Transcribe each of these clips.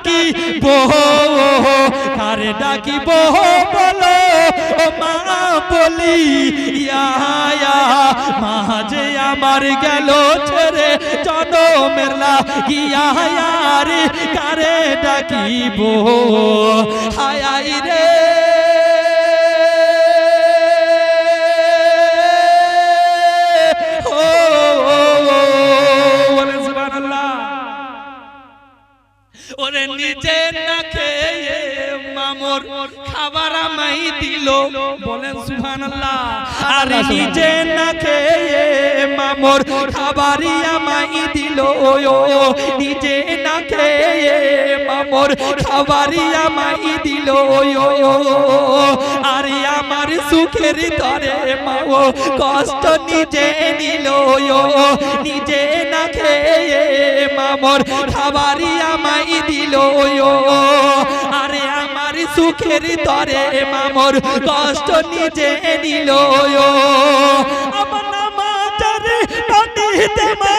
ডাকিব কারে ডাকিব বলো ও মা বলি ইয়া মাঝে আমার গেল ছেড়ে জনমের লাগিয়া রে কারে ডাকিব হায় আই রে ওরে নিজে না খেয়ে মামর খাবার আমায় দিল বলেন সুবহানাল্লাহ আরে নিজে না খেয়ে মামর খাবারই আমায় দিল নিজে না খেয়ে মামর খাবারই আমায় দিল আরে আমার সুখের তরে মাও কষ্ট নিজে নিল নিজে না খেয়ে মামর খাবারই আমায় দিল আরে আমার সুখের তরে মামর কষ্ট নিজে নিল আমার নামাজের পাটিতে মা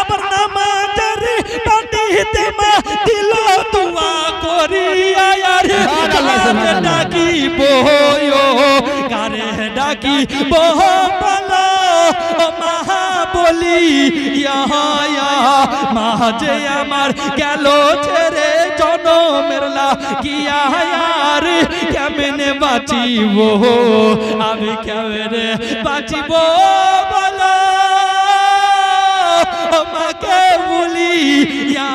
আমার নামাজের পাটিতে মা দিল দোয়া করিয়া রে কারে ডাকিব কারে ডাকিব বলো মা বলি ইয়া মাঝে আমার গেল ছেড়ে জনমের লাগিয়া রে কেমনে বাঁচিব আমি কেমনে বাঁচিব বলো মাকে বলি ইয়া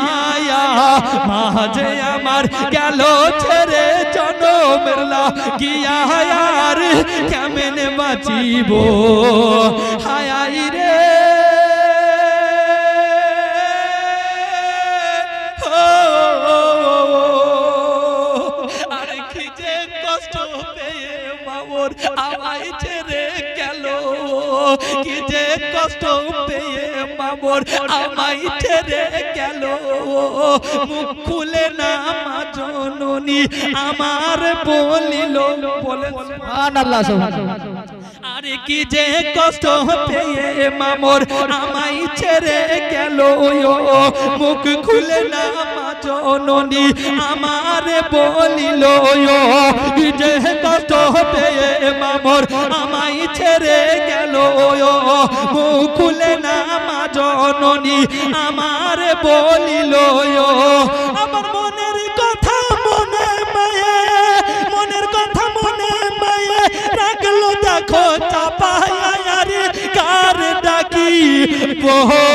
মাঝে আমার গেল ছেড়ে জনমের লাগিয়া রে কেমনে বাঁচিব হায় আই রে আমায় ছেড়ে গেল কি যে কষ্ট পেয়ে মামর আমায় ছেড়ে গেল মুখ খুলে না মা জননী আমার বলিল বলে সুবহানাল্লাহ সুবহানাল্লাহ আরে কি যে কষ্ট পেয়ে মামর আমায় ছেড়ে গেল মুখ খুলে না মা জননী আমার বলিল কি যে কষ্ট পেয়ে মামর আমায় ছেড়ে গেল মুখ খুলে না মা জননী আমার বলিল আমার মনের কথা মনে মায়ে মনের কথা মনে মায়ে রাখলো দেখো চাপায়া রে কার ডাকি বহো